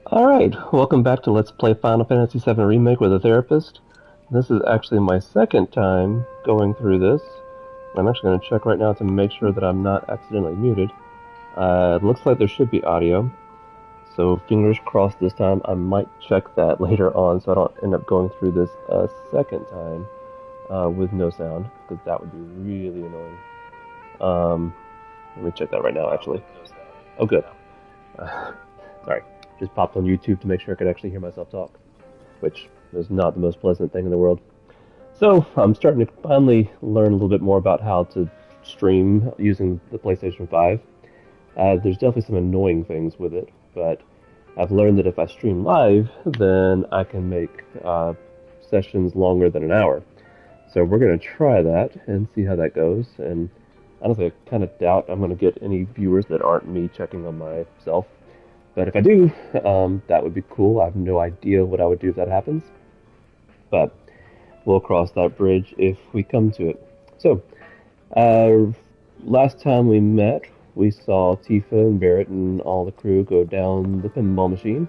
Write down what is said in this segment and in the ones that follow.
Alright, welcome back to Let's Play Final Fantasy VII Remake with a Therapist. This is actually my second time going through this. I'm actually going to check right now to make sure that I'm not accidentally muted. It looks like there should be audio, so fingers crossed this time. I might check that later on so I don't end up going through this a second time with no sound, because that would be really annoying. Let me check that right now, actually. Oh, good. Sorry. Just popped on YouTube to make sure I could actually hear myself talk, which is not the most pleasant thing in the world. So I'm starting to finally learn a little bit more about how to stream using the PlayStation 5. There's definitely some annoying things with it, but I've learned that if I stream live, then I can make sessions longer than an hour. So we're going to try that and see how that goes. And honestly, I kind of doubt I'm going to get any viewers that aren't me checking on myself. But if I do, that would be cool. I have no idea what I would do if that happens. But we'll cross that bridge if we come to it. So, last time we met, we saw Tifa and Barrett and all the crew go down the pinball machine.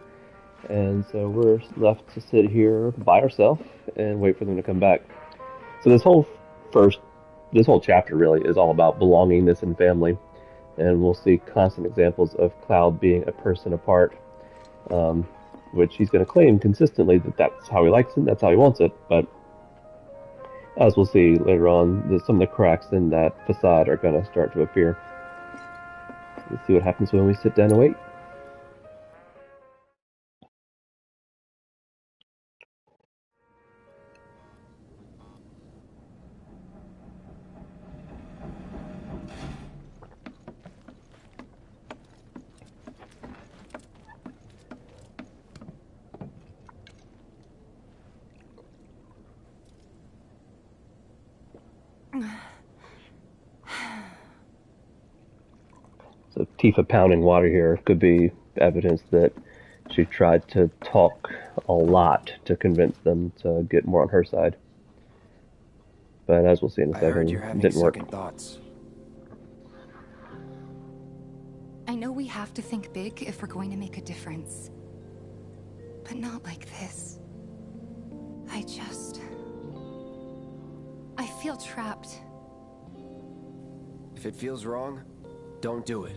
And so we're left to sit here by ourselves and wait for them to come back. So this whole chapter really is all about belongingness and family. And we'll see constant examples of Cloud being a person apart, which he's going to claim consistently that that's how he likes it, that's how he wants it, but as we'll see later on, some of the cracks in that facade are going to start to appear. Let's see what happens when we sit down and wait. So Tifa pounding water here could be evidence that she tried to talk a lot to convince them to get more on her side. But as we'll see in a second, it didn't work. Thoughts. I know we have to think big if we're going to make a difference. But not like this. I feel trapped. If it feels wrong, don't do it.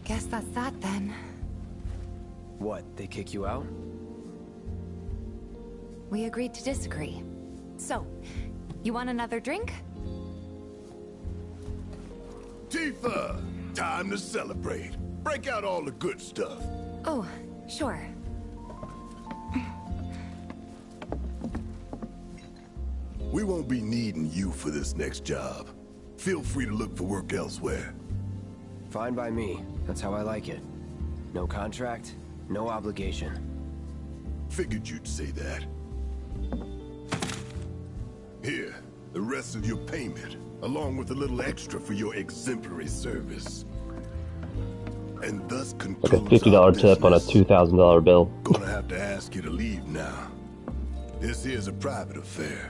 Guess that's that then. What, they kick you out? We agreed to disagree. So, you want another drink? Tifa! Time to celebrate. Break out all the good stuff. Oh, sure. We won't be needing you for this next job. Feel free to look for work elsewhere. Fine by me. That's how I like it. No contract, no obligation. Figured you'd say that. Here, the rest of your payment, along with a little extra for your exemplary service. And thus concludes like a $50 tip on a $2,000 bill. Gonna have to ask you to leave now. This here's a private affair.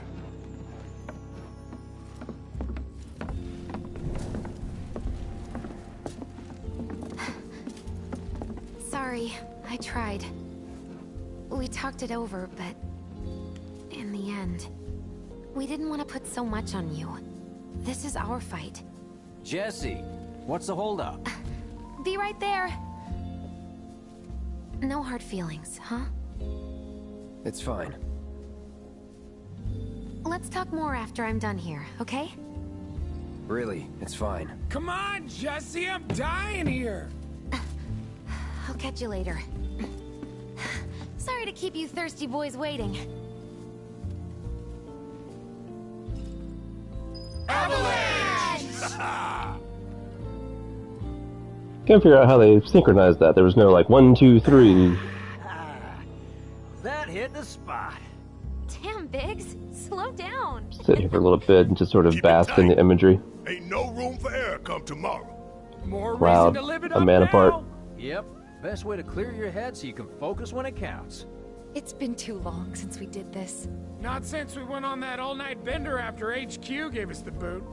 Sorry, I tried. We talked it over, but in the end, we didn't want to put so much on you. This is our fight. Jesse, what's the holdup? Be right there. No hard feelings, huh? It's fine. Let's talk more after I'm done here, okay? Really, it's fine. Come on, Jesse, I'm dying here. I'll catch you later. Sorry to keep you thirsty boys waiting. Avalanche! Can't figure out how they synchronized that. There was no like 1, 2, 3. That hit the spot. Damn, Biggs. Slow down. Sit here for a little bit and just sort of bask in the imagery. Ain't no room for error come tomorrow. More Cloud, reason to live it a up man now. apart. Yep. Best way to clear your head so you can focus when it counts. It's been too long since we did this. Not since we went on that all-night bender after HQ gave us the boot.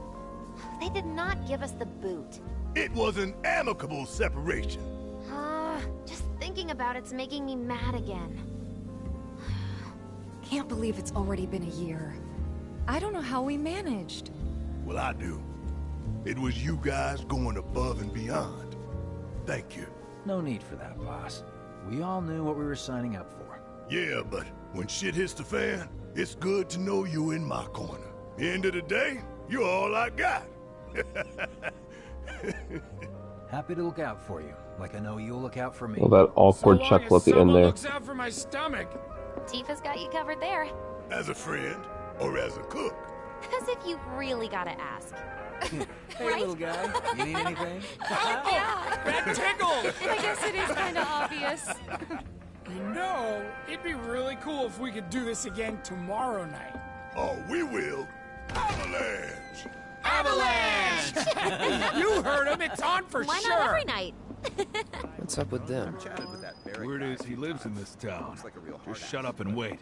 They did not give us the boot. It was an amicable separation. Just thinking about it's making me mad again. Can't believe it's already been a year. I don't know how we managed. Well, I do. It was you guys going above and beyond. Thank you. No need for that, boss. We all knew what we were signing up for. Yeah, but when shit hits the fan, it's good to know you in my corner. End of the day, you're all I got. Happy to look out for you, like I know you'll look out for me. Well, that awkward So long chuckle as at the end someone there. looks out for my stomach. Tifa's got you covered there. As a friend, or as a cook. As if you really gotta ask. Hey, Right? little guy, you need anything? That tickles! I guess it is kind of obvious. You know, it'd be really cool if we could do this again tomorrow night. Oh, we will. Avalanche! Avalanche! You heard him, it's on for Why sure! not every night? What's up with them? Word is he lives in this town. Just shut up and wait.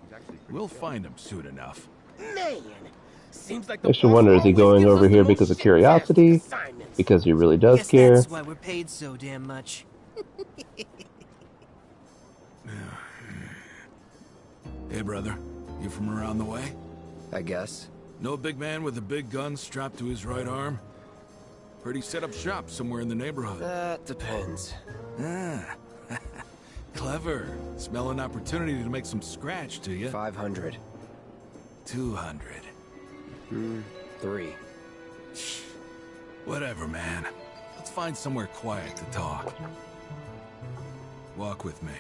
We'll find him soon enough. Man, seems like I should wonder, is he going over here because of curiosity? Because he really does care? That's why we're paid so damn much. Hey, brother. You from around the way? I guess. Know a big man with a big gun strapped to his right arm? Heard he set up shop somewhere in the neighborhood. That depends. Ah. Clever. Smell an opportunity to make some scratch, do you? 500. 200. 3. Whatever, man. Let's find somewhere quiet to talk. Walk with me.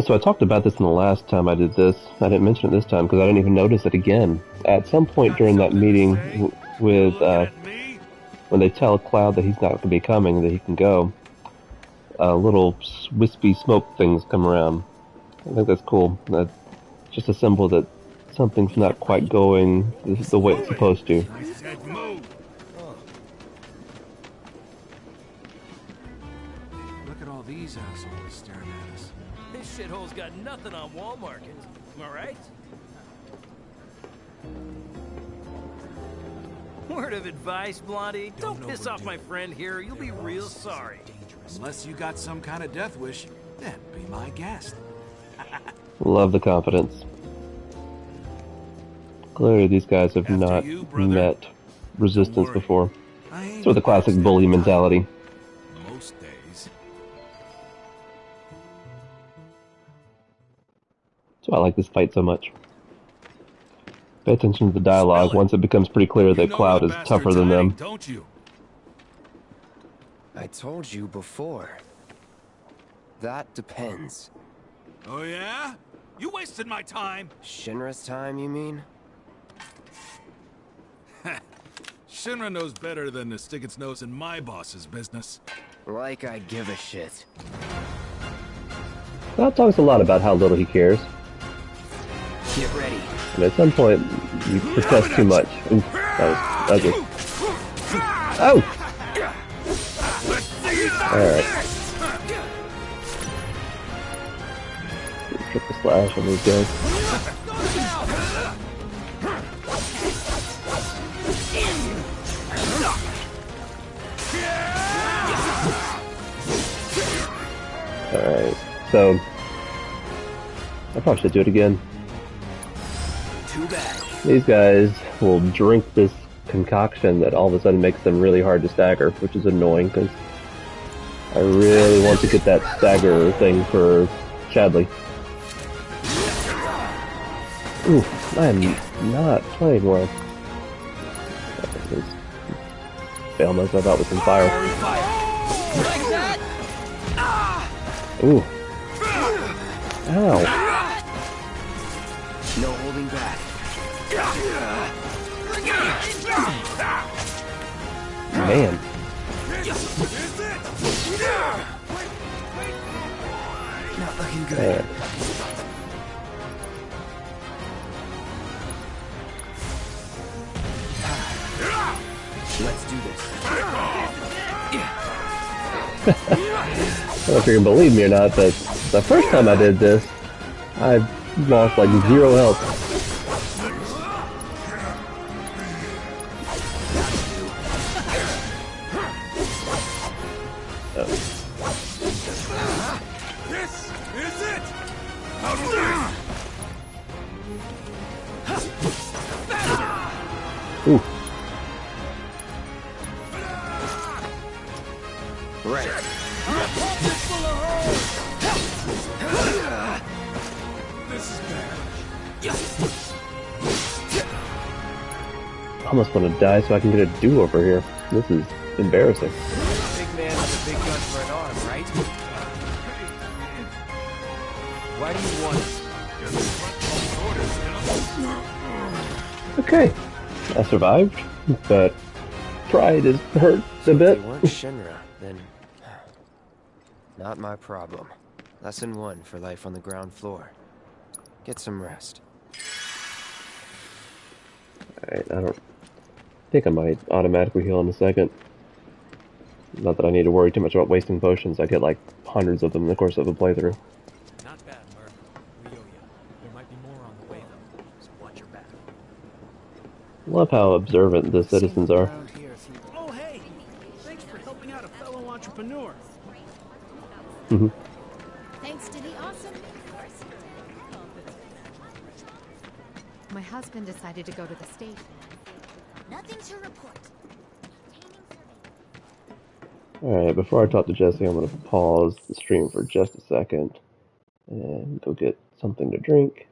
So I talked about this in the last time I did this. I didn't mention it this time because I didn't even notice it again. At some point during that meeting with, when they tell Cloud that he's not going to be coming, that he can go, little wispy smoke things come around. I think that's cool. That's just a symbol that something's not quite going the way it's supposed to. I said move. Look at all these assholes staring at us. This shithole's got nothing on Wall Market. Am I right? Word of advice, Blondie. Don't piss off my friend here. You'll be real sorry. Unless you got some kind of death wish, then be my guest. Love the confidence. Clearly these guys have After not you, brother. met resistance worry. before. I ain't Sort of the classic bully mentality. most days. That's why I like this fight so much. Pay attention to the dialogue Smell it. once it becomes pretty clear You that know Cloud the is bastard's tougher than hiding, them. Don't you? I told you before. That depends. Oh yeah? You wasted my time. Shinra's time, you mean? Shinra knows better than to stick its nose in my boss's business. Like I give a shit. Cloud talks a lot about how little he cares. Get ready. And at some point, you protest too much. Ooh, that was ugly. Oh! Alright. Triple slash on these guys. Alright, so I probably should do it again. Too bad. These guys will drink this concoction that all of a sudden makes them really hard to stagger, which is annoying because I really want to get that stagger thing for Chadley. Ooh, I am not playing well. Fail myself out with some fire. Ooh. Ow. No holding back. Man. Not looking good. I don't know if you can believe me or not, but the first time I did this, I lost like 0 health. This is it! Ooh. Right. This is bad. I almost want to die so I can get a do-over here. This is embarrassing. Big man with a big gun for an arm, right? Why do you want it? Okay, I survived, but pride is hurt a bit. If they weren't Shinra, then not my problem. Lesson 1 for life on the ground floor. Get some rest. Alright, I don't think I might automatically heal in a second. Not that I need to worry too much about wasting potions. I get like hundreds of them in the course of a playthrough. Not bad, Merc. We owe you. There might be more on the way, though, so watch your back. Love how observant the citizens are. Oh, hey! Thanks for helping out a fellow entrepreneur. Thanks to the awesome. My husband decided to go to the station. Nothing to report. Alright, before I talk to Jesse, I'm going to pause the stream for just a second and go get something to drink.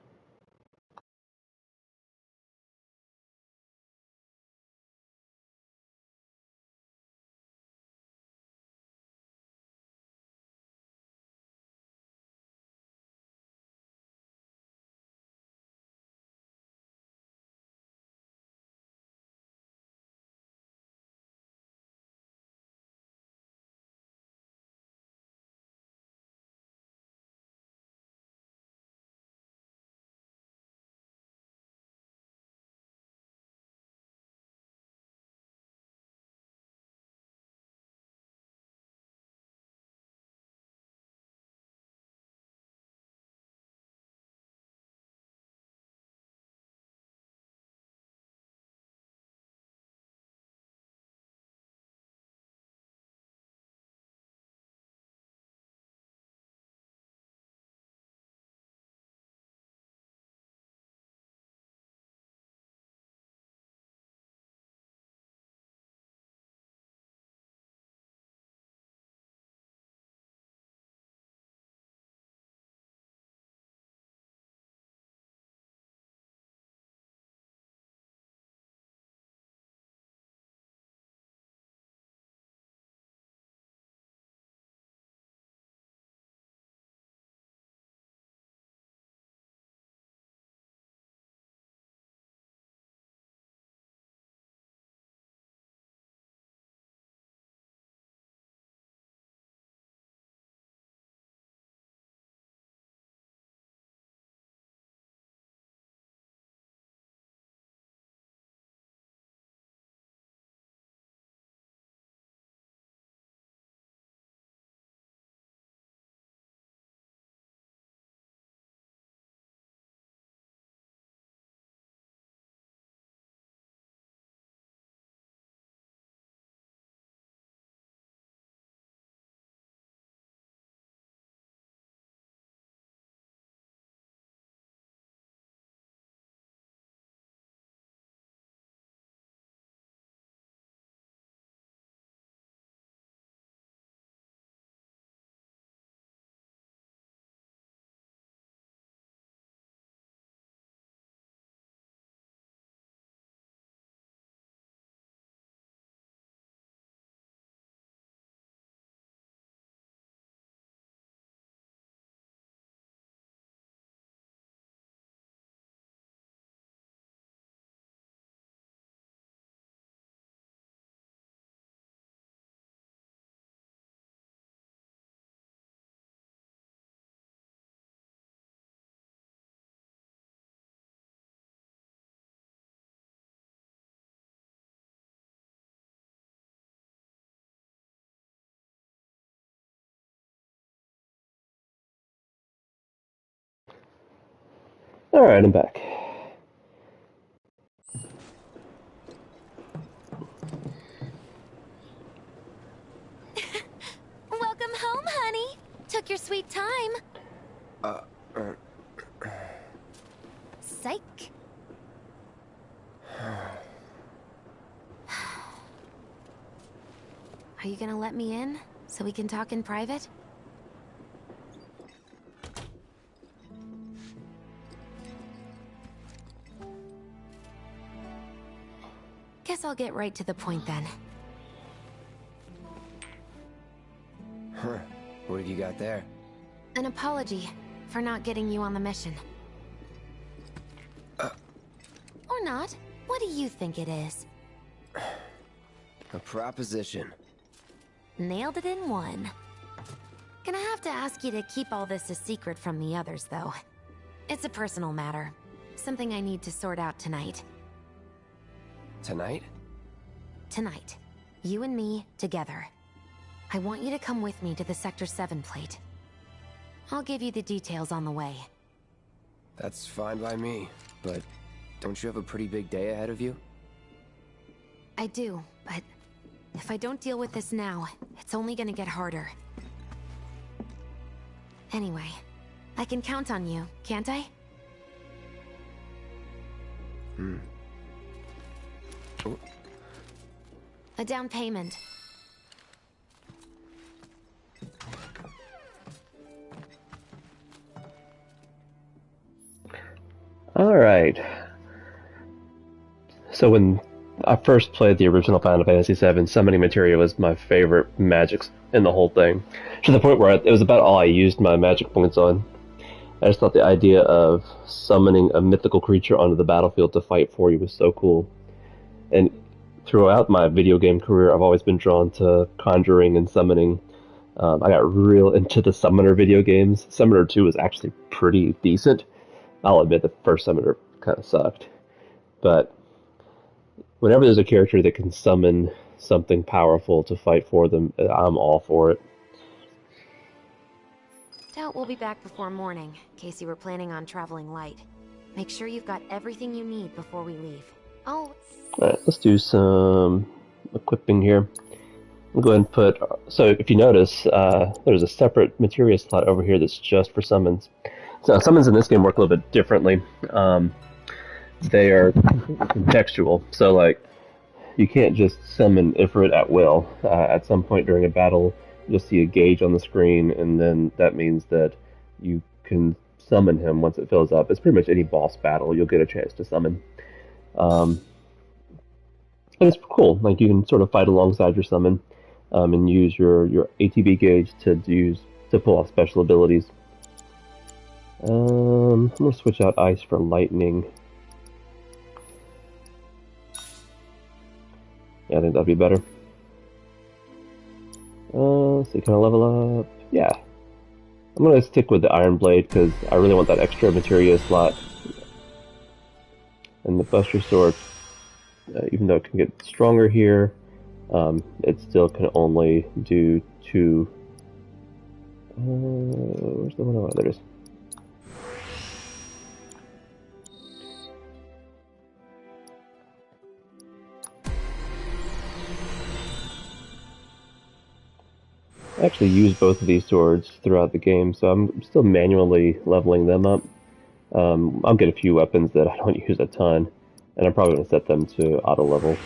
Alright, I'm back. Welcome home, honey. Took your sweet time. Psych. Are you gonna let me in so we can talk in private? Guess I'll get right to the point then. Huh. What have you got there? An apology for not getting you on the mission. Or not. What do you think it is? A proposition. Nailed it in one. Gonna have to ask you to keep all this a secret from the others, though. It's a personal matter. Something I need to sort out tonight. Tonight? Tonight. You and me, together. I want you to come with me to the Sector 7 plate. I'll give you the details on the way. That's fine by me, but don't you have a pretty big day ahead of you? I do, but if I don't deal with this now, it's only gonna get harder. Anyway, I can count on you, can't I? Oh. A down payment. Alright. So when I first played the original Final Fantasy VII, summoning materia was my favorite magics in the whole thing. To the point where it was about all I used my magic points on. I just thought the idea of summoning a mythical creature onto the battlefield to fight for you was so cool. And throughout my video game career, I've always been drawn to conjuring and summoning. I got real into the Summoner video games. Summoner 2 was actually pretty decent. I'll admit the first Summoner kind of sucked. But whenever there's a character that can summon something powerful to fight for them, I'm all for it. Doubt we'll be back before morning, in case you were planning on traveling light. Make sure you've got everything you need before we leave. Oh. Alright, let's do some equipping here. I'll go ahead and put... So if you notice, there's a separate materia slot over here that's just for summons. So summons in this game work a little bit differently. They are contextual. So like, you can't just summon Ifrit at will. At some point during a battle, you'll see a gauge on the screen, and then that means that you can summon him once it fills up. It's pretty much any boss battle you'll get a chance to summon. And it's cool. Like, you can sort of fight alongside your summon, and use your ATB gauge to pull off special abilities. I'm gonna switch out ice for lightning. Yeah, I think that'd be better. So can I level up? Yeah. I'm gonna stick with the Iron Blade because I really want that extra materia slot. And the Buster Sword, even though it can get stronger here, it still can only do 2. Where's the one? Oh, there it is. I actually use both of these swords throughout the game, so I'm still manually leveling them up. I'll get a few weapons that I don't use a ton, and I'm probably going to set them to auto level.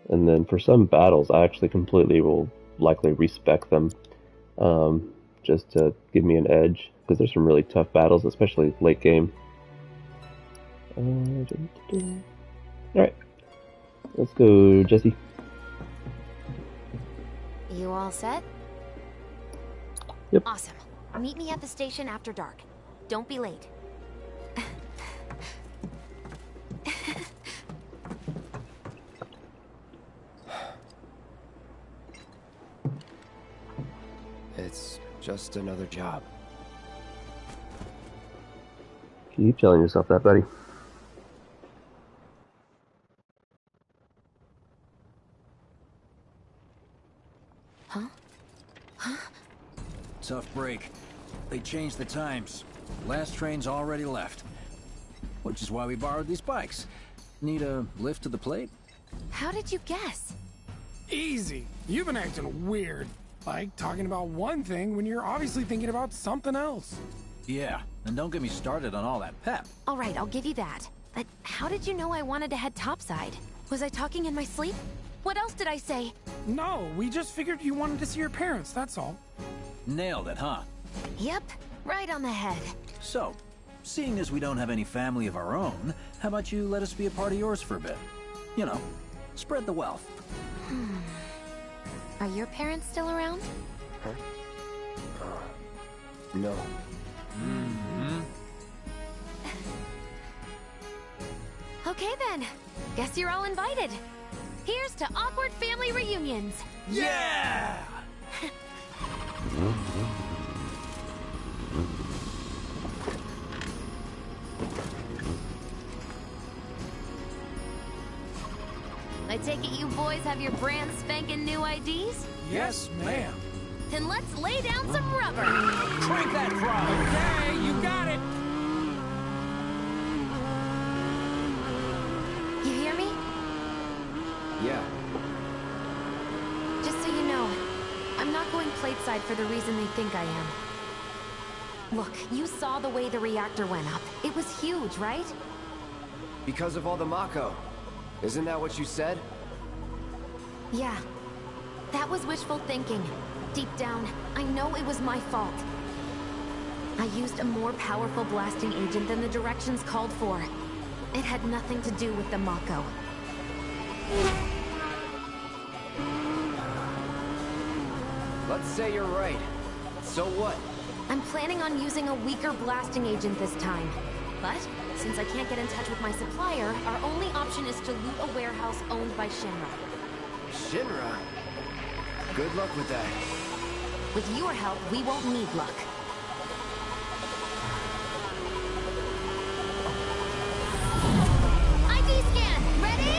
And then for some battles, I actually completely will likely respec them, just to give me an edge, because there's some really tough battles, especially late game. Alright, let's go, Jesse. You all set? Yep. Awesome. Meet me at the station after dark. Don't be late. It's just another job. Keep telling yourself that, buddy. Tough break. They change the times. Last train's already left. Which is why we borrowed these bikes. Need a lift to the plate? How did you guess? Easy. You've been acting weird. Like talking about one thing when you're obviously thinking about something else. Yeah, and don't get me started on all that pep. All right, I'll give you that. But how did you know I wanted to head topside? Was I talking in my sleep? What else did I say? No, we just figured you wanted to see your parents, that's all. Nailed it, huh? Yep, right on the head. So, seeing as we don't have any family of our own, how about you let us be a part of yours for a bit? You know, spread the wealth. Are your parents still around? Huh? No. Okay then. Guess you're all invited. Here's to awkward family reunions. Yeah! I take it you boys have your brand spanking new IDs? Yes, ma'am. Then let's lay down some rubber. Crank that frog! Okay, you got it. You hear me? Yeah. Just so you know, I'm not going plateside for the reason they think I am. Look, you saw the way the reactor went up. It was huge, right? Because of all the Mako. Isn't that what you said? Yeah. That was wishful thinking. Deep down, I know it was my fault. I used a more powerful blasting agent than the directions called for. It had nothing to do with the Mako. Let's say you're right. So what? I'm planning on using a weaker blasting agent this time. But, since I can't get in touch with my supplier, our only option is to loot a warehouse owned by Shinra. Shinra? Good luck with that. With your help, we won't need luck. ID scan! Ready?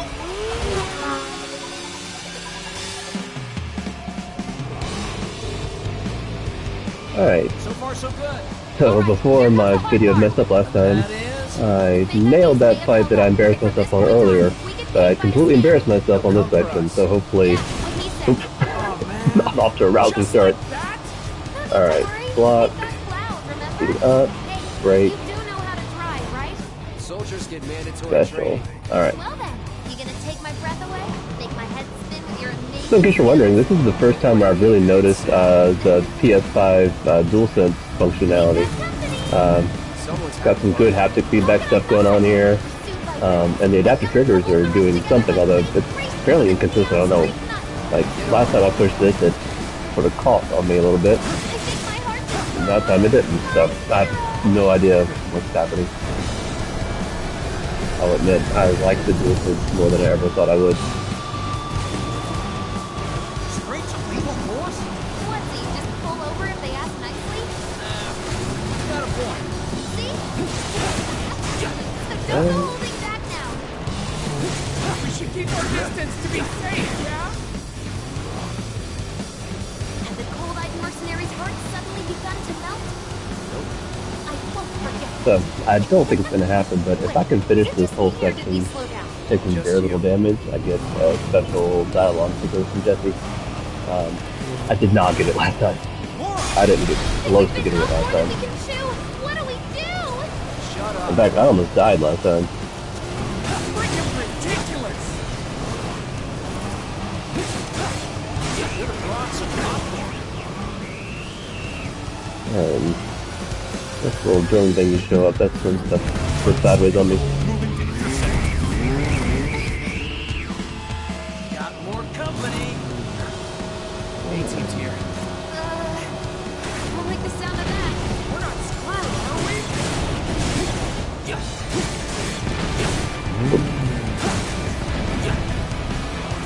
Alright, So far, so good. so before my video messed up last time, I nailed that fight that I embarrassed myself on earlier, but I completely embarrassed myself on this section, so hopefully... Oops. I'm off to a rousing start. Alright, block, speed up, break, Soldiers get mandatory special. training. Alright. Well then, you gonna take my breath away? Make my head spin with your amazing... So in case you're wondering, this is the first time where I've really noticed the PS5 DualSense functionality. Got some good haptic feedback stuff going on here, and the adaptive triggers are doing something, although it's fairly inconsistent. I don't know. Like last time I pushed this, it sort of coughed on me a little bit. And that time it didn't. So I have no idea what's happening. I'll admit, I like the DualSense more than I ever thought I would. Straight to lethal force? What, so you just pull over if they ask nicely? Got a point. See? So don't go holding back now. We should keep our distance to be safe, yeah? Have the cold-eyed mercenaries' hearts suddenly begun to melt? I won't forget. So, I don't think it's going to happen, but if I can finish this whole section taking very little damage, I get a special dialogue that goes from Jesse. I did not get it last time. I didn't get close to getting it last time. What do we do? Shut up. In fact, I almost died last time. Freaking ridiculous! This little drone thing you show up, that's when stuff goes sideways on me. Got more company. A-team's here. We'll make the sound of that. We're not screwed, are we?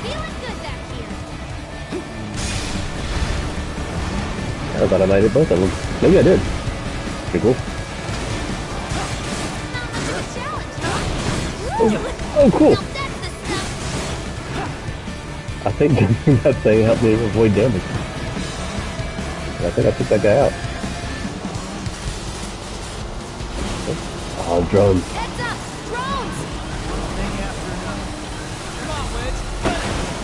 Feeling good back here. I thought I might hit both of them. Maybe I did. Pretty cool. Not much of a challenge, huh? Oh, cool. Now that's the stuff. I think that thing helped me avoid damage. I think I took that guy out. Oh, drones. Heads up! Drones! One thing after another. Come on, Wedge.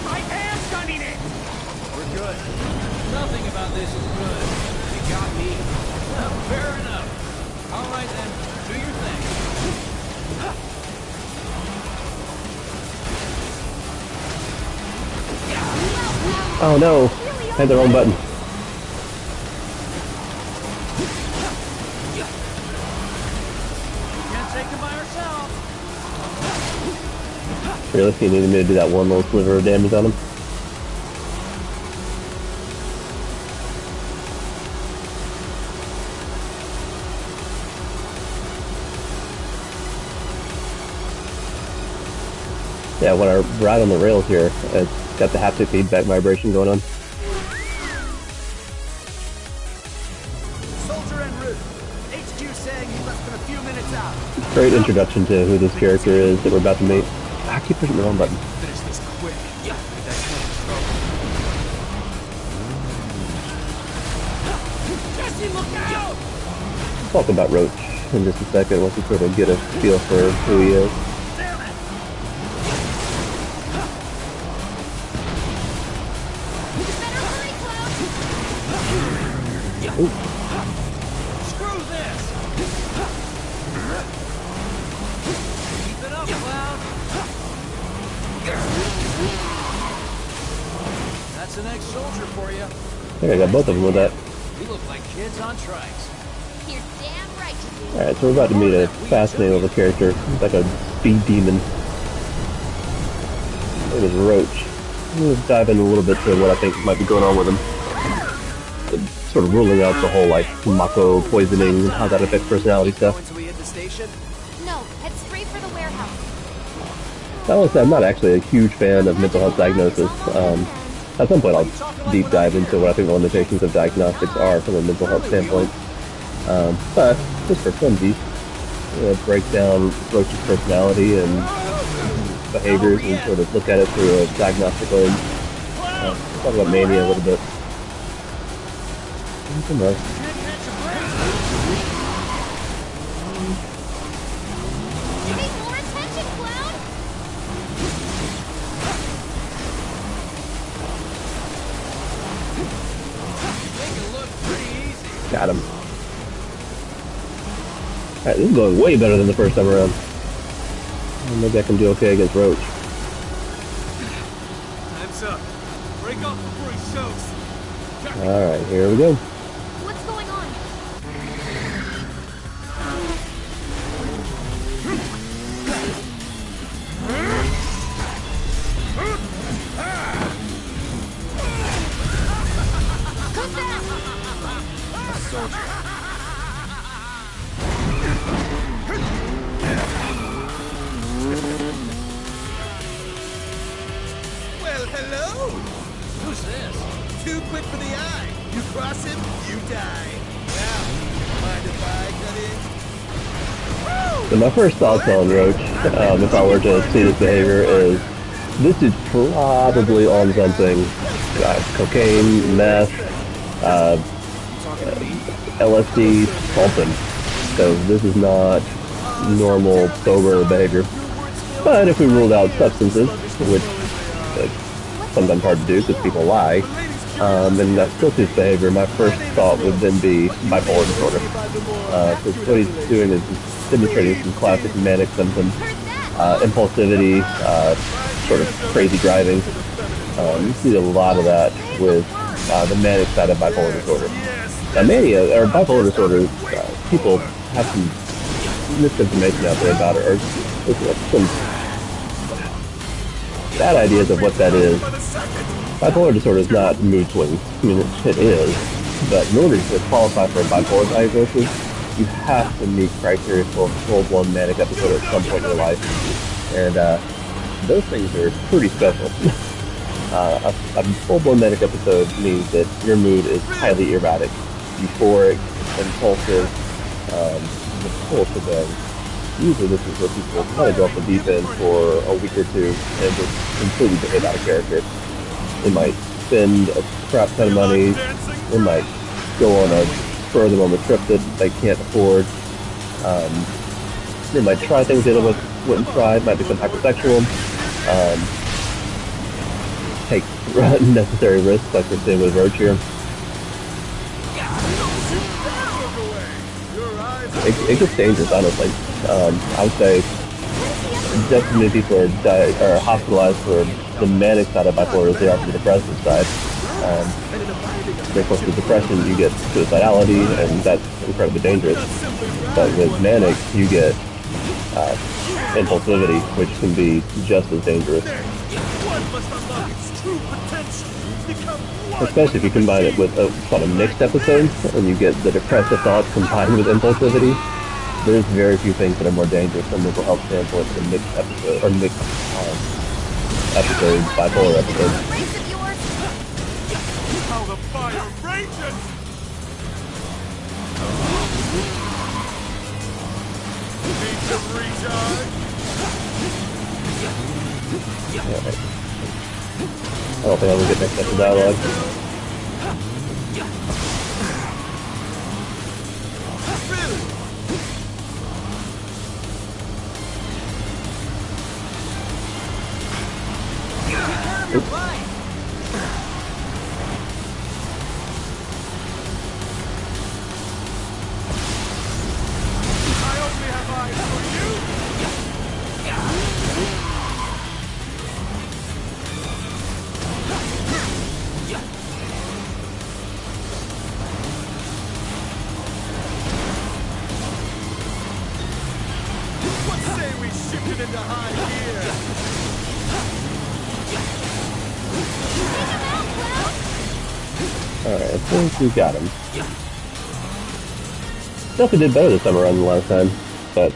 I am gunning it! We're good. Nothing about this is good. You got me. Fair enough. All right then. Do your thing. Oh no! Had the wrong button. Can't take them by ourselves. Really? You needed me to do that one little sliver of damage on him? Yeah, when I ride on the rails here, it's got the haptic feedback vibration going on. Soldier en route. HQ saying he's less than a few minutes out. Great introduction to who this character is that we're about to meet. I keep pushing the wrong button. Finish this quick. Yeah. Get that Jesse, look out! Talk about Roach in just a second once you sort of get a feel for who he is. Ooh. Screw this! Keep it up, Cloud! That's an ex-soldier for you. I think I got both of them with that. We look like kids on trikes. You're damn right you do. Alright, so we're about to meet a fascinating little character. He's like a speed demon. His name is Roach. We'll dive in a little bit to what I think might be going on with him. Sort of ruling out the whole like Mako poisoning, how that affects personality stuff. Until we hit the station? No, head straight for the warehouse. I will say I'm not actually a huge fan of mental health diagnosis. At some point I'll deep dive into what I think the limitations of diagnostics are from a mental health standpoint. But just for funsies, break down Roach's personality and behaviors and sort of look at it through a diagnostic lens. Talk about mania a little bit. Pay more attention, Cloud! Make it look pretty easy. Got him. Alright, this is going way better than the first time around. Maybe I can do okay against Roach. Time's up. Break off before he shows. Alright, here we go. What's going on? Come back! A soldier. Well, hello! Who's this? Too quick for the eye. You cross him, you die. Now, mind if I cut in? So my first thoughts on Roach, if I were to see this behavior, is this is probably on something. Cocaine, meth, LSD, something. So this is not normal, sober behavior. But if we ruled out substances, which is sometimes hard to do because people lie, then that still his behavior. My first thought would then be bipolar disorder. Because what he's doing is demonstrating some classic manic symptoms, impulsivity, sort of crazy driving. You see a lot of that with the manic side of bipolar disorder. Now, mania, or bipolar disorder, people have some misinformation out there about it, or some bad ideas of what that is. Bipolar disorder is not mood swings. I mean, it is, but in order to qualify for a bipolar diagnosis, you have to meet criteria for a full-blown manic episode at some point in your life, and those things are pretty special. A full-blown manic episode means that your mood is highly erratic, euphoric, impulsive, the whole shebang. Usually this is where people kind of go off the deep end for a week or two and just completely behave out of character. They might spend a crap ton of money, they might go on a spur-of-the-moment trip that they can't afford, They might try things the other wouldn't try, might become hypersexual, take unnecessary risks like we're seeing with Verge here. It gets dangerous, honestly. I would say just as many people are hospitalized for the manic side of bipolar as they are for the depressive side. Of course, with depression, you get suicidality, and that's incredibly dangerous. But with manic, you get impulsivity, which can be just as dangerous. Especially if you combine it with what's called a mixed episode, and you get the depressive thoughts combined with impulsivity. There's very few things that are more dangerous from a mental health standpoint than mixed episode or mixed episodes, bipolar episodes. How the fire rages! Need to recharge. Alright. I don't think I'm gonna get next up to dialogue. Alright, I think we got him. Definitely did better this time around than last time, but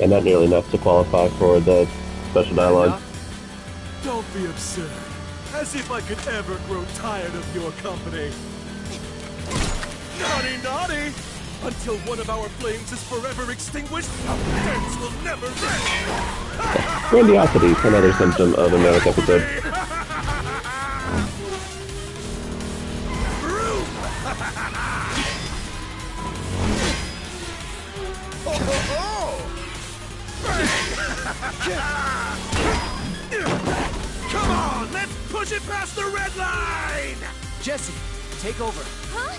not nearly enough to qualify for the special dialogue. Don't be absurd. As if I could ever grow tired of your company. Naughty, naughty! Until one of our flames is forever extinguished, our flames will never rest! Grandiosity, another symptom of a manic episode. Come on, let's push it past the red line! Jesse, take over. Huh?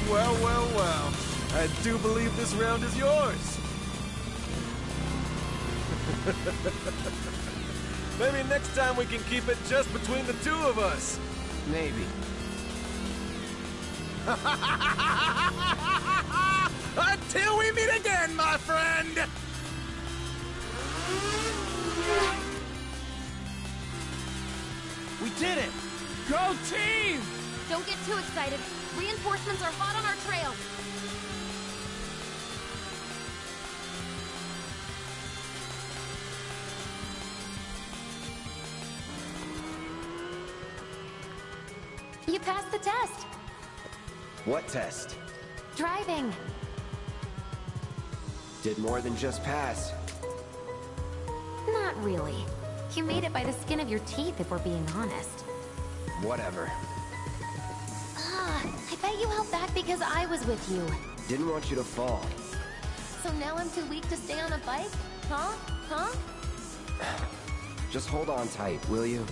Well, well, well. I do believe this round is yours. Maybe next time we can keep it just between the two of us. Maybe. Until we meet again, my friend! We did it! Go team! Don't get too excited. Reinforcements are hot on our trail. You passed the test. What test? Driving. Did more than just pass. Not really. You made it by the skin of your teeth, if we're being honest. Whatever. I bet you held back because I was with you. Didn't want you to fall. So now I'm too weak to stay on a bike? Huh? Huh? Just hold on tight, will you?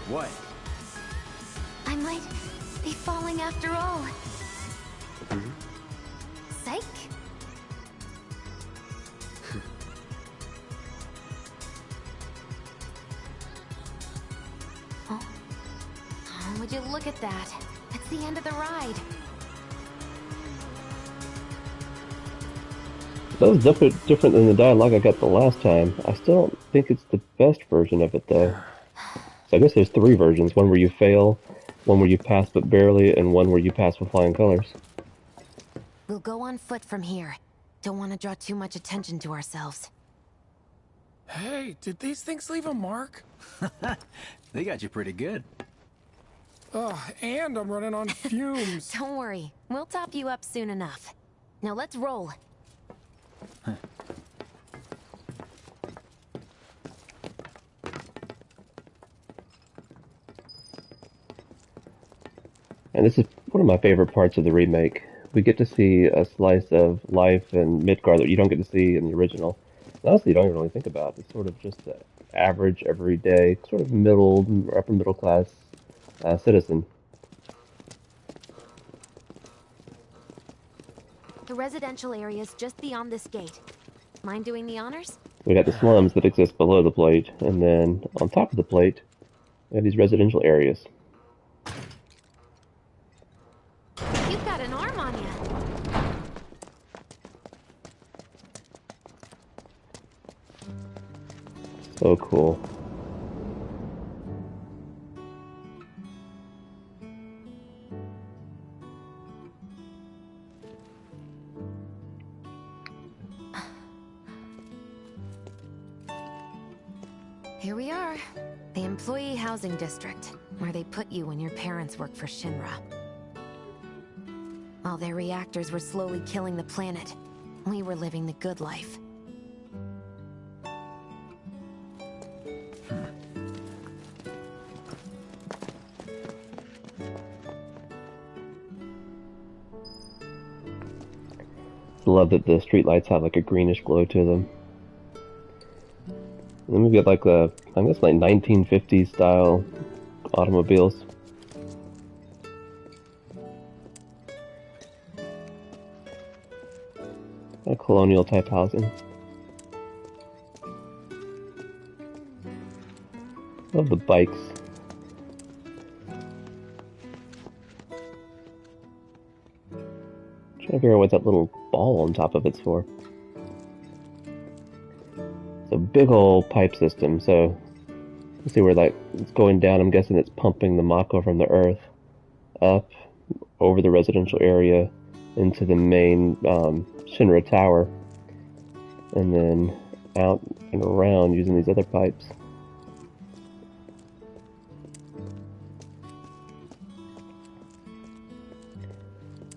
What? I might be falling after all. Psych? Oh, would you look at that? That's the end of the ride. That was different than the dialogue I got the last time. I still don't think it's the best version of it, though. So I guess there's 3 versions. One where you fail, one where you pass but barely, and one where you pass with flying colors. We'll go on foot from here. Don't want to draw too much attention to ourselves. Hey, did these things leave a mark? They got you pretty good. Ugh, and I'm running on fumes. Don't worry, we'll top you up soon enough. Now let's roll. And this is one of my favorite parts of the remake. We get to see a slice of life in Midgard that you don't get to see in the original. And honestly, you don't even really think about. It's sort of just the average, everyday, sort of upper middle class citizen. The residential area's just beyond this gate. Mind doing the honors? We got the slums that exist below the plate, and then on top of the plate, we have these residential areas. You've got an arm on you. So cool. Here we are. The employee housing district, where they put you when your parents worked for Shinra. While their reactors were slowly killing the planet, we were living the good life. I love that the streetlights have like a greenish glow to them. And then we've got like the, I guess like 1950s style automobiles. A colonial type housing. Love the bikes. Trying to figure out what that little ball on top of it's for. It's a big old pipe system, so let's see where like it's going down. I'm guessing it's pumping the Mako from the earth up over the residential area into the main Shinra tower, and then out and around using these other pipes.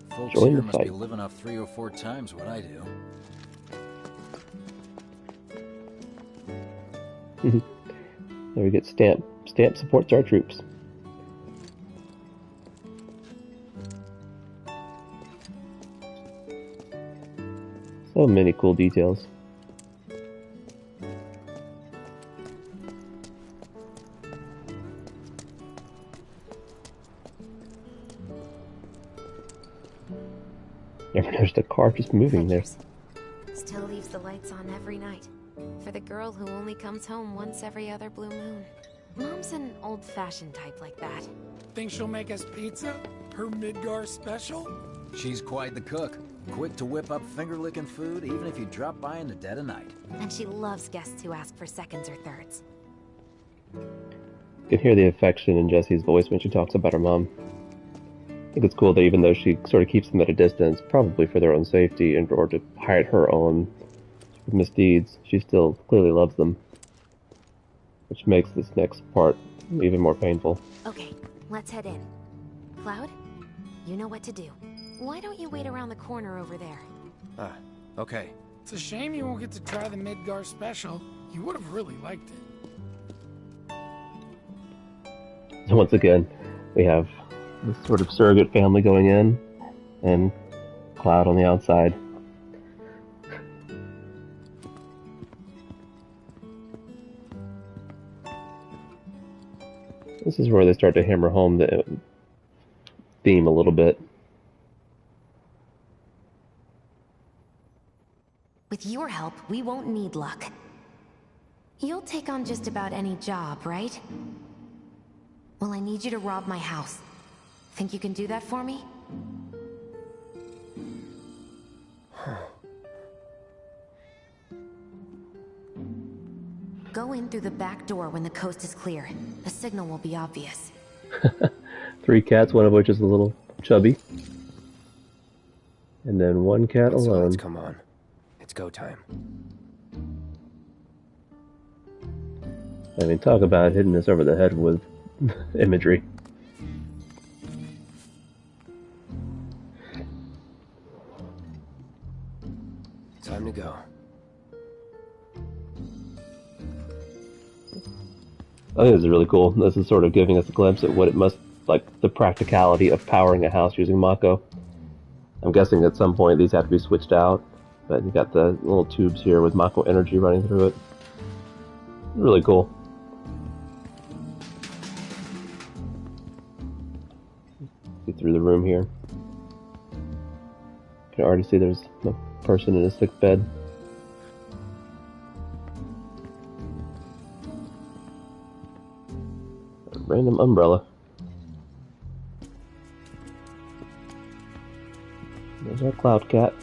Folks Join here the must be fight. living off 3 or 4 times what I do. There we get stamp supports our troops. So many cool details. Never noticed a car just moving there. Still leaves the lights on every night. For the girl who only comes home once every other blue moon. Mom's an old-fashioned type like that. Think she'll make us pizza? Her Midgar special? She's quite the cook. Quick to whip up finger-licking food, even if you drop by in the dead of night. And she loves guests who ask for seconds or thirds. You can hear the affection in Jessie's voice when she talks about her mom. I think it's cool that even though she sort of keeps them at a distance, probably for their own safety and or to hide her own misdeeds, she still clearly loves them. Which makes this next part even more painful. Okay, let's head in. Cloud, you know what to do. Why don't you wait around the corner over there? Okay. It's a shame you won't get to try the Midgar special. You would have really liked it. So once again, we have this sort of surrogate family going in, and Cloud on the outside. This is where they start to hammer home the theme a little bit. With your help, we won't need luck. You'll take on just about any job, right? Well, I need you to rob my house. Think you can do that for me? Go in through the back door when the coast is clear. The signal will be obvious. 3 cats, one of which is a little chubby. And then 1 cat So alone. let's come on. It's go time. I mean, talk about hitting us over the head with imagery. Time to go. I think this is really cool. This is sort of giving us a glimpse at what it must, like, the practicality of powering a house using Mako. I'm guessing at some point these have to be switched out, but you got the little tubes here with Mako energy running through it. Really cool. Get through the room here. You can already see there's a person in a sick bed. A random umbrella. There's our cloud cat.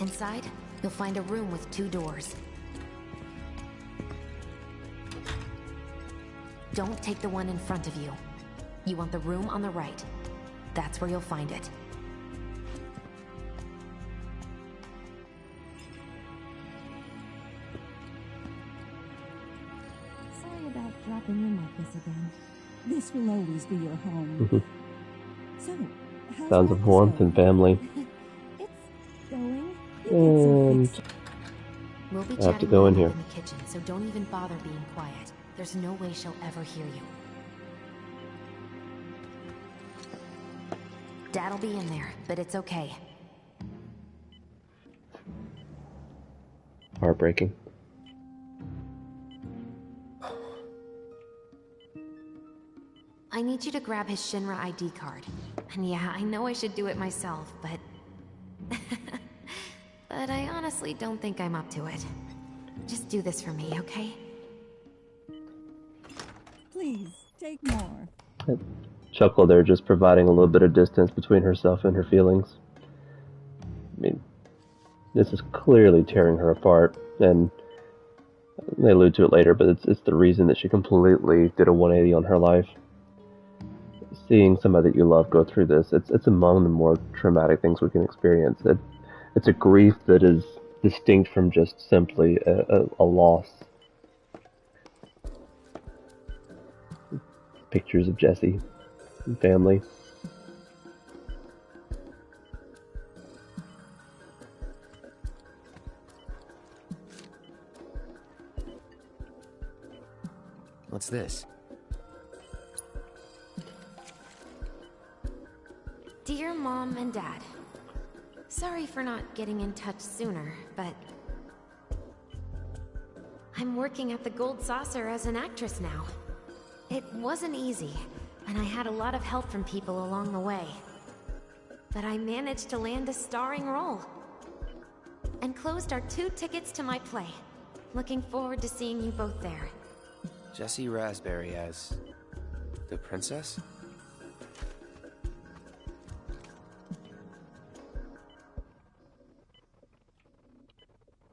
Inside, you'll find a room with 2 doors. Don't take the one in front of you. You want the room on the right. That's where you'll find it. Sorry about dropping in like this again. This will always be your home. So, how's Sounds of warmth and family. It's going. And We'll be I have to chatting go in more here. in the kitchen, so don't even bother being quiet. There's no way she'll ever hear you. Dad'll be in there, but it's okay. Heartbreaking. I need you to grab his Shinra ID card. And yeah, I know I should do it myself, but... but I honestly don't think I'm up to it. Just do this for me, okay? Please, take more. That chuckle there, just providing a little bit of distance between herself and her feelings. I mean, this is clearly tearing her apart, and they allude to it later, but it's the reason that she completely did a 180 on her life. Seeing somebody that you love go through this, it's among the more traumatic things we can experience. It's a grief that is distinct from just simply a loss. Pictures of Jesse and family. What's this? Dear Mom and Dad, sorry for not getting in touch sooner, but I'm working at the Gold Saucer as an actress now. It wasn't easy, and I had a lot of help from people along the way. But I managed to land a starring role. Enclosed are 2 tickets to my play. Looking forward to seeing you both there. Jessie Raspberry as the princess?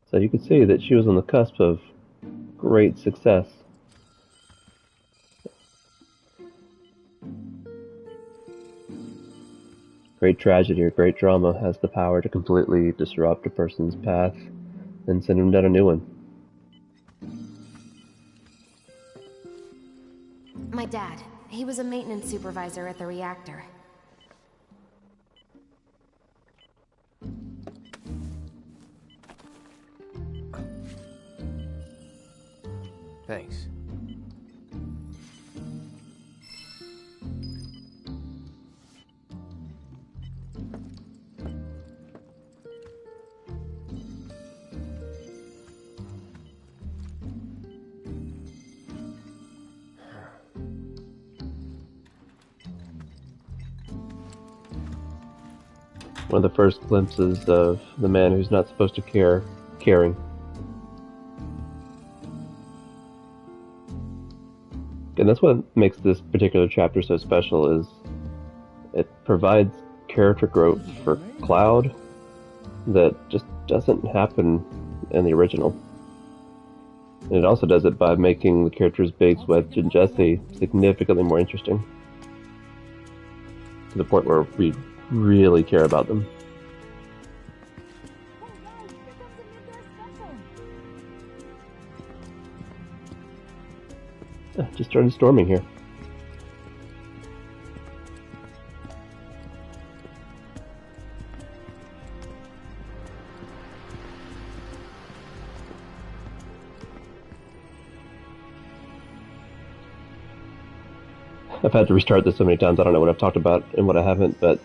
So you could see that she was on the cusp of great success. Great tragedy or great drama has the power to completely disrupt a person's path and send them down a new one. My dad, he was a maintenance supervisor at the reactor. Thanks. One of the first glimpses of the man who's not supposed to care, caring. And that's what makes this particular chapter so special, is it provides character growth for Cloud that just doesn't happen in the original. And it also does it by making the characters Biggs, Wedge, and Jesse significantly more interesting. To the point where we really care about them. Just started storming here. I've had to restart this so many times, I don't know what I've talked about and what I haven't, but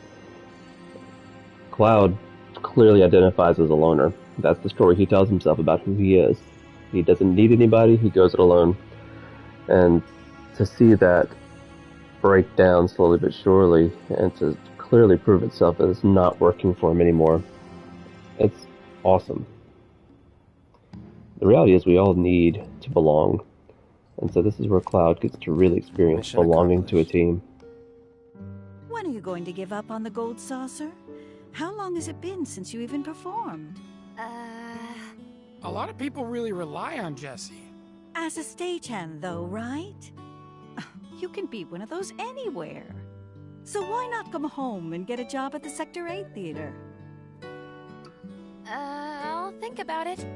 Cloud clearly identifies as a loner. That's the story he tells himself about who he is. He doesn't need anybody, he goes it alone. And to see that break down slowly but surely, and to clearly prove itself as not working for him anymore, it's awesome. The reality is we all need to belong. And so this is where Cloud gets to really experience Mission belonging to a team. When are you going to give up on the gold saucer? How long has it been since you even performed? A lot of people really rely on Jesse. As a stagehand, though, right? You can be one of those anywhere. So why not come home and get a job at the Sector 8 theater? I'll think about it.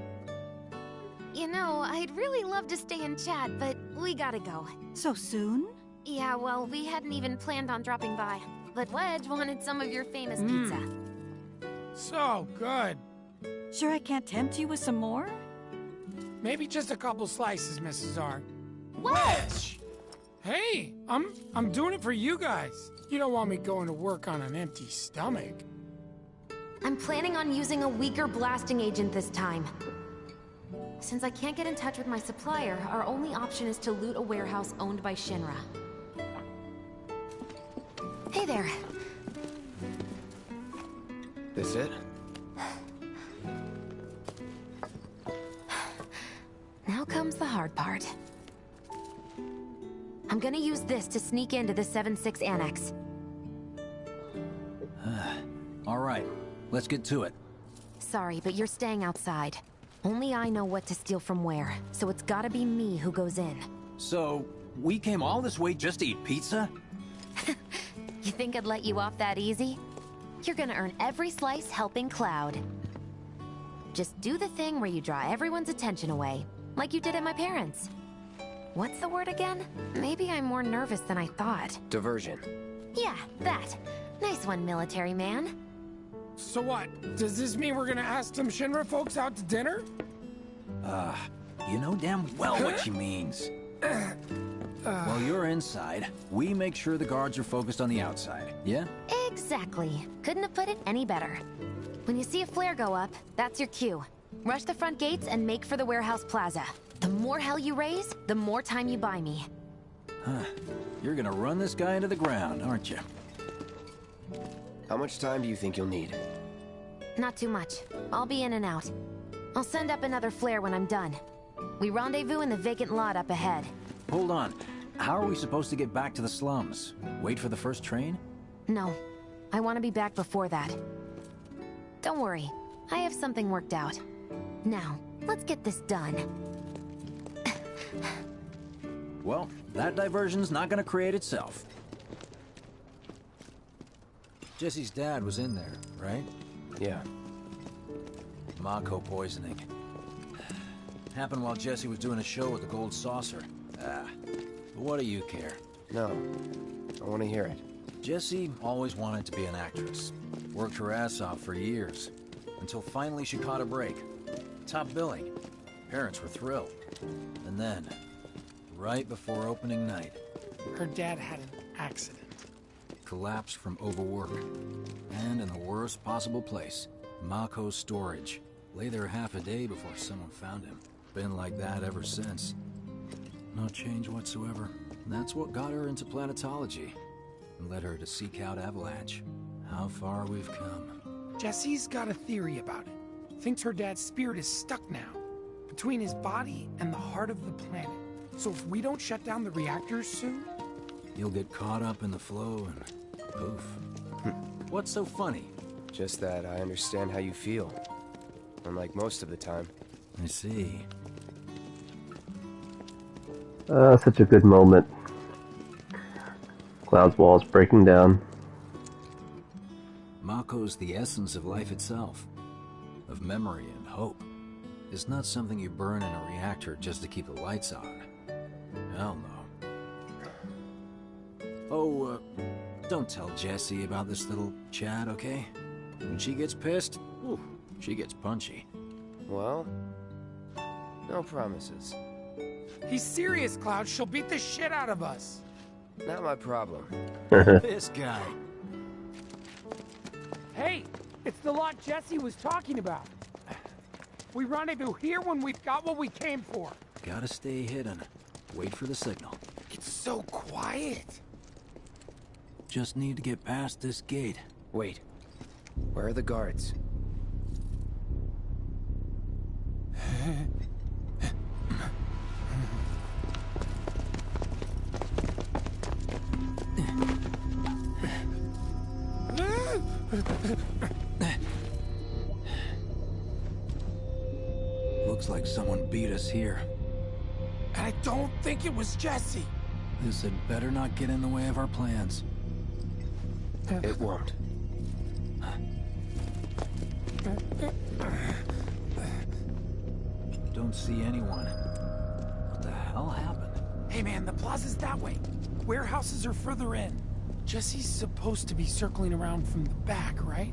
You know, I'd really love to stay and chat, but we gotta go. So soon? Yeah, well, we hadn't even planned on dropping by. But Wedge wanted some of your famous pizza. So good. Sure I can't tempt you with some more? Maybe just a couple slices, Mrs. R. Wedge! Hey, I'm doing it for you guys. You don't want me going to work on an empty stomach. I'm planning on using a weaker blasting agent this time. Since I can't get in touch with my supplier, our only option is to loot a warehouse owned by Shinra. Hey there. This it? Now comes the hard part. I'm gonna use this to sneak into the 7-6 annex. All right, let's get to it. Sorry, but you're staying outside. Only I know what to steal from where, so it's gotta be me who goes in. So, we came all this way just to eat pizza? You think I'd let you off that easy? You're gonna earn every slice helping Cloud. Just do the thing where you draw everyone's attention away, like you did at my parents'. What's the word again? Maybe I'm more nervous than I thought. Diversion. Yeah, that. Nice one, military man. So what? Does this mean we're gonna ask some Shinra folks out to dinner? You know damn well what she means. While you're inside, we make sure the guards are focused on the outside, yeah? Exactly. Couldn't have put it any better. When you see a flare go up, that's your cue. Rush the front gates and make for the warehouse plaza. The more hell you raise, the more time you buy me. You're gonna run this guy into the ground, aren't you? How much time do you think you'll need? Not too much. I'll be in and out. I'll send up another flare when I'm done. We rendezvous in the vacant lot up ahead. Hold on. How are we supposed to get back to the slums? Wait for the first train? No. I want to be back before that. Don't worry. I have something worked out. Now, let's get this done. Well, that diversion's not gonna create itself. Jesse's dad was in there, right? Yeah. Mako poisoning. Happened while Jesse was doing a show at the Gold Saucer. But what do you care? No. I want to hear it. Jessie always wanted to be an actress. Worked her ass off for years. Until finally she caught a break. Top billing. Parents were thrilled. And then, right before opening night... Her dad had an accident. Collapsed from overwork. And in the worst possible place. Mako's storage. Lay there half a day before someone found him. Been like that ever since. No change whatsoever. And that's what got her into planetology. And led her to seek out Avalanche. How far we've come. Jesse's got a theory about it. Thinks her dad's spirit is stuck now. Between his body and the heart of the planet. So if we don't shut down the reactors soon... You'll get caught up in the flow and poof. What's so funny? Just that I understand how you feel. Unlike most of the time. I see. Such a good moment. Cloud's walls breaking down. Mako's the essence of life itself. Of memory and hope. It's not something you burn in a reactor just to keep the lights on. Hell no. Oh, don't tell Jessie about this little chat, okay? When she gets pissed, ooh, she gets punchy. Well, no promises. He's serious, Cloud. She'll beat the shit out of us. Not my problem. This guy. Hey, it's the lot Jesse was talking about. We rendezvous here when we've got what we came for. Gotta stay hidden. Wait for the signal. It's so quiet. Just need to get past this gate. Wait. Where are the guards? Looks like someone beat us here. And I don't think it was Jesse. This had better not get in the way of our plans. It won't. Don't see anyone. What the hell happened? Hey man, the plaza's that way. Warehouses are further in. Jesse's supposed to be circling around from the back, right?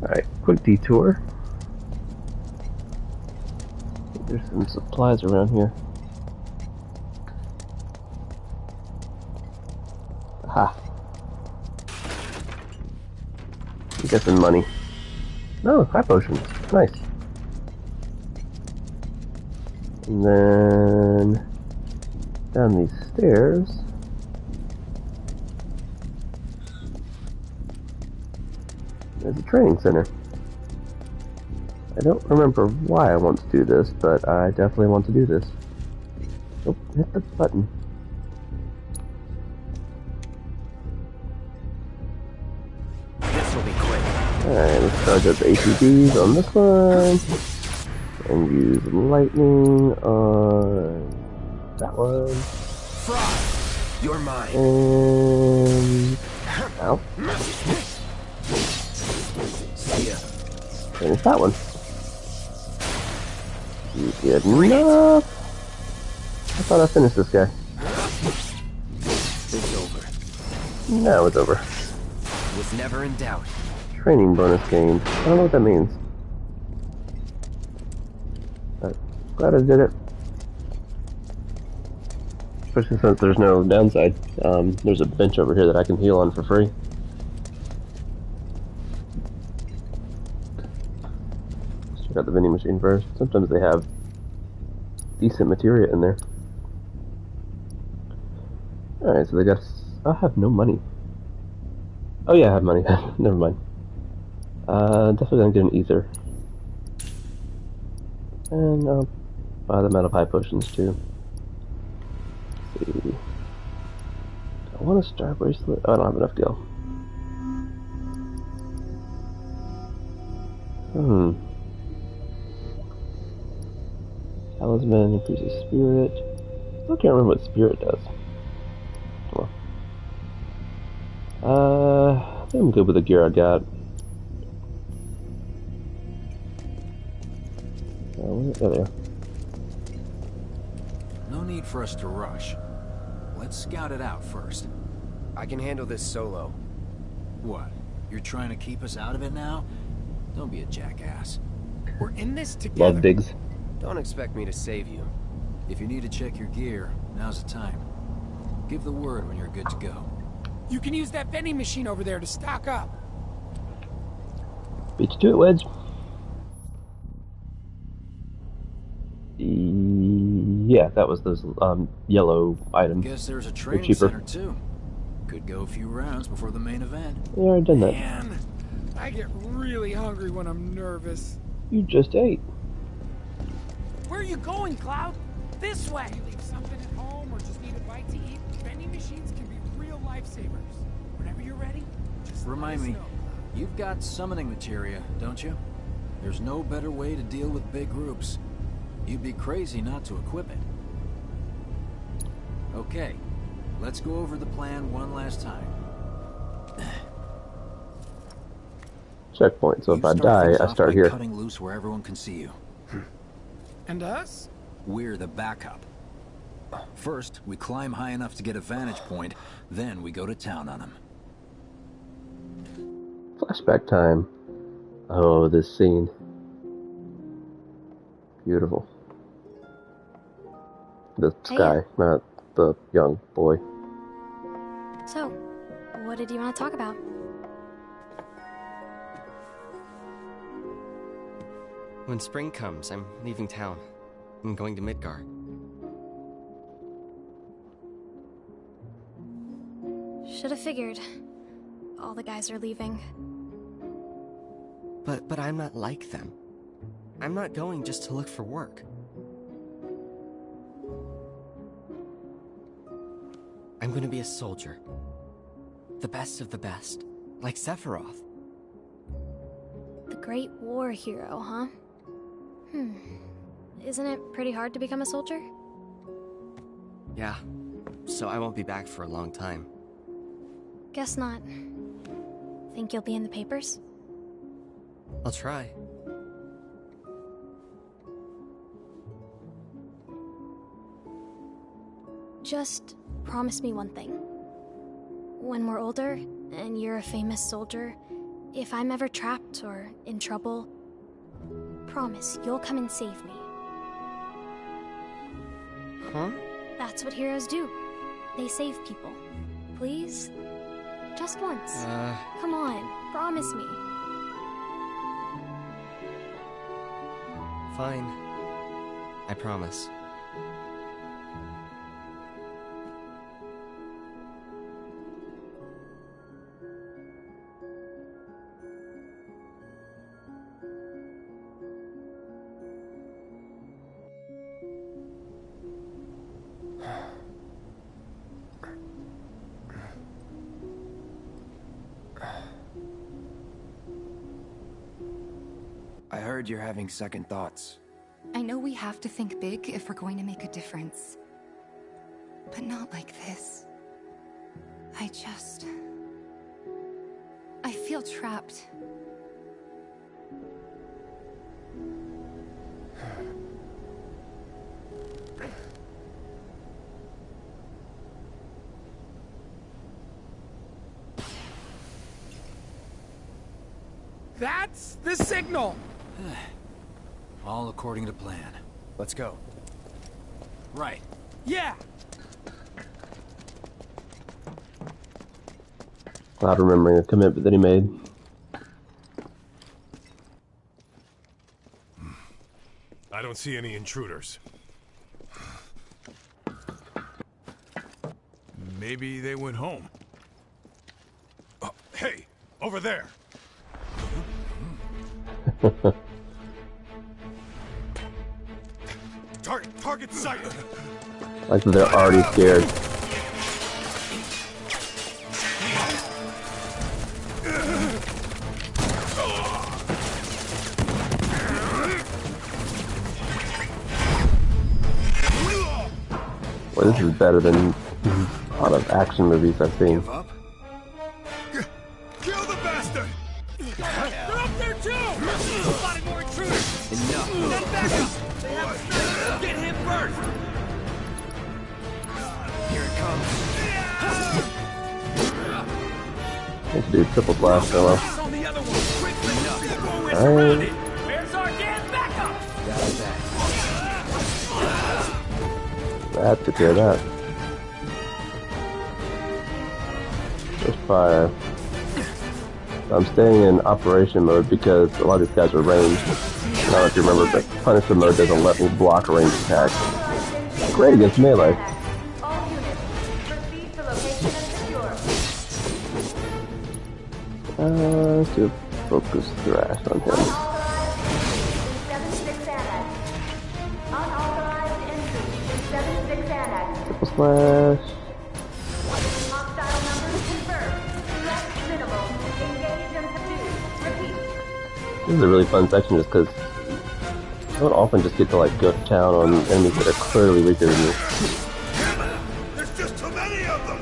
Alright, quick detour. There's some supplies around here. Aha. You got some money. Oh, high potions. Nice. And then down these stairs. There's a training center. I don't remember why I want to do this, but I definitely want to do this. Oh, hit the button. This'll be quick. Alright, let's charge up ATBs on this one. And use lightning on that one. Fraud! You're mine. And... ow. See ya. Finish that one. You good enough? I thought I finished this guy. It's over. Now it's over. Was never in doubt. Training bonus gained. I don't know what that means. But glad I did it. Especially since there's no downside. There's a bench over here that I can heal on for free. Let's check out the vending machine first. Sometimes they have decent materia in there. Alright, so they got... I have no money. Oh yeah, I have money. Never mind. Definitely gonna get an ether. And I'll buy the metal pie potions too. Let's see. I want a star bracelet. Oh, I don't have enough gil. Talisman increases spirit. Still can't remember what spirit does. I think I'm good with the gear I got. Oh, there. No need for us to rush. Let's scout it out first. I can handle this solo. What? You're trying to keep us out of it now? Don't be a jackass. We're in this together. Love digs. Don't expect me to save you. If you need to check your gear, now's the time. Give the word when you're good to go. You can use that vending machine over there to stock up. Beat you to it, Wedge. Yeah, that was those yellow items. Guess there's a training center too. Could go a few rounds before the main event. Yeah, I've done that. Man, I get really hungry when I'm nervous. You just ate. Where are you going, Cloud? This way! You leave something at home or just need a bite to eat, vending machines can be real lifesavers. Whenever you're ready, just remind me, you've got summoning materia, don't you? There's no better way to deal with big groups. You'd be crazy not to equip it. Okay, let's go over the plan one last time. Checkpoint, so if I die, I start here. Cutting loose where everyone can see you. And us? We're the backup. First, we climb high enough to get a vantage point, then we go to town on them. Flashback time. Oh, this scene. Beautiful. This Hey. guy, not the young boy. So, what did you want to talk about? When spring comes, I'm leaving town. I'm going to Midgar. Should have figured. All the guys are leaving. But I'm not like them. I'm not going just to look for work. I'm going to be a soldier. The best of the best. Like Sephiroth. The Great War hero, huh? Isn't it pretty hard to become a soldier? Yeah. So I won't be back for a long time. Guess not. Think you'll be in the papers? I'll try. Just promise me one thing. When we're older, and you're a famous soldier, if I'm ever trapped or in trouble, promise you'll come and save me. Huh? That's what heroes do. They save people. Please? Just once. Come on, promise me. Fine. I promise. I heard you're having second thoughts. I know we have to think big if we're going to make a difference. But not like this. I feel trapped. That's the signal! All according to plan. Let's go. Right. Yeah! Not remembering a commitment that he made. I don't see any intruders. Maybe they went home. Oh, hey, over there. Target sighted. Like they're already scared. Well, this is better than a lot of action movies I've seen. Kill the bastard! They're up there too! Spotted more intruders! Enough! Then back up! They have a sniper! Get him first! Here it comes. Let's do triple blast ammo. On the other one! Quickly! Alright. Where's our damn backup? That took care of that. Just fire. I'm staying in operation mode because a lot of these guys are ranged. I don't know if you remember, but Punisher mode doesn't let me block a ranged attack. Great against melee. Let's do a focus thrust on him. Triple slash. This is a really fun section just because I don't often just get to like go to town on enemies that are clearly weaker than me. There's just too many of them.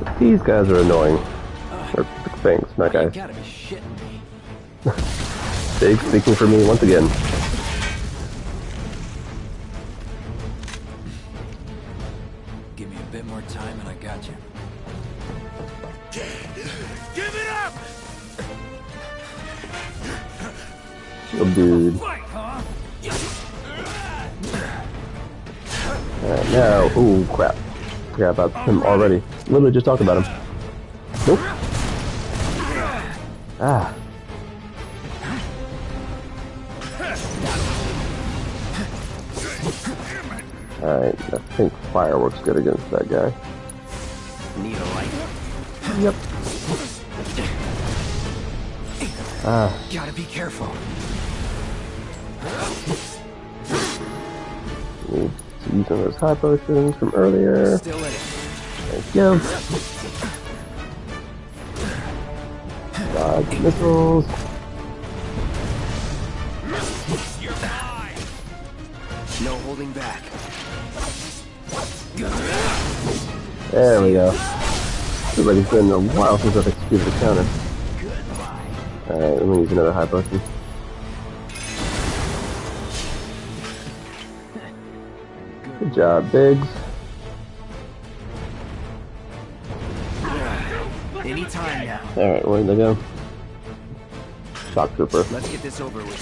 But these guys are annoying. Or big things, not guys. You gotta be shitting me. Big speaking for me once again. Give me a bit more time and I got you. Get Oh, dude. Alright, now. Ooh, crap. Forgot about him already. Literally just talked about him. Nope. Ah. Alright, I think fire works good against that guy. Need a light? Yep. Ah. Gotta be careful. Need to use some of those high potions from earlier. Still in it. Thank you. Dodge missiles. No holding back. There we go. Feels like it's been a while since I've executed a counter. Alright, let me use another high potion. Good job, Biggs. Anytime now. Alright, where'd they go? Shock Trooper. Let's get this over with.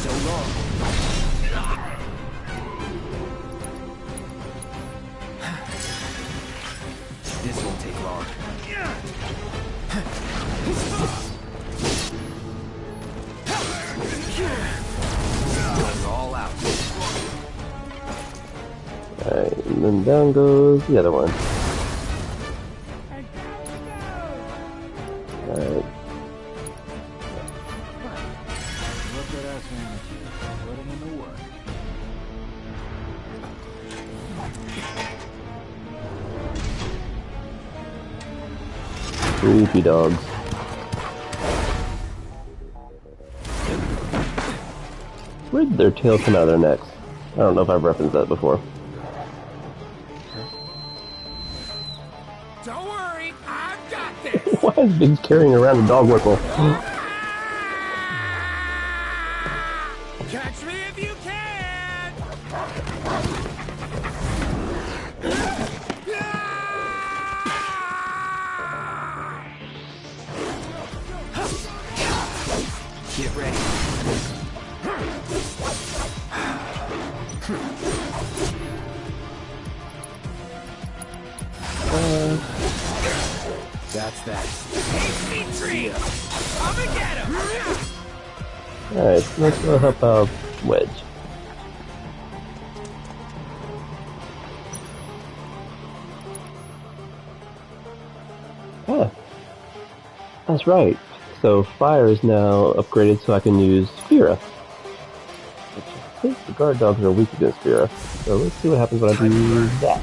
So long. This won't take long. Guns all out. Alright, and then down goes the other one. Alright. Look at us, amateurs. Putting in the work. Creepy dogs. Where did their tails come out of their necks? I don't know if I've referenced that before. Don't worry, I've got this. Why is Biggs carrying around a dog whistle? Catch me if you can. Get ready. That's that. Tree. I'ma get him. Alright, let's go help out Wedge. Ah, that's right. So fire is now upgraded so I can use Spira. Which I think the guard dogs are weak against Spira. So let's see what happens when I do that.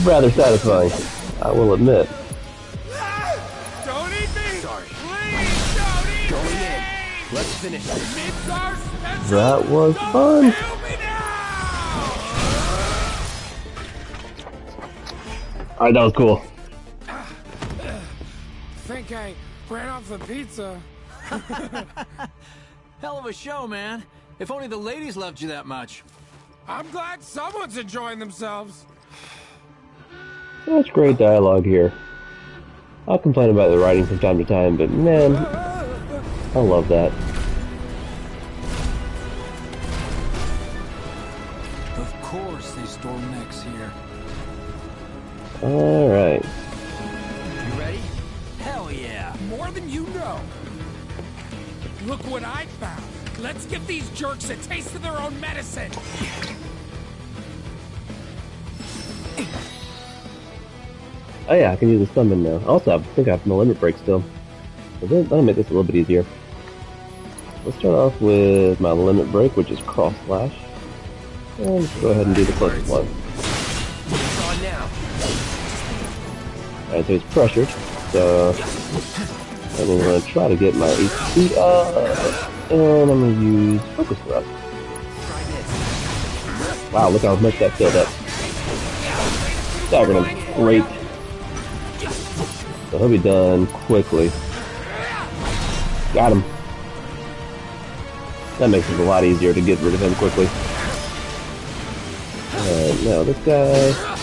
Rather satisfying, I will admit. Don't eat me. Sorry. Please don't eat Going me. in. Let's finish this. It's our special. That was Don't fun. kill me now. Alright, that was cool. Think I ran off the pizza. Hell of a show, man. If only the ladies loved you that much. I'm glad someone's enjoying themselves. That's great dialogue here. I'll complain about the writing from time to time, but man, I love that. Of course they store mechs here. Alright. You ready? Hell yeah. More than you know. Look what I found. Let's give these jerks a taste of their own medicine. Oh yeah, I can use the summon now. Also, I think I have my limit break still. So that'll make this a little bit easier. Let's start off with my limit break, which is cross slash. And let's go ahead and do the closest one. It's on now. Alright, so he's pressured. So I'm going to try to get my HP up. And I'm going to use Focus Thrust. Wow, look how much that filled up. Staggering him. Great. So he'll be done quickly. Got him. That makes it a lot easier to get rid of him quickly. Alright, now this guy.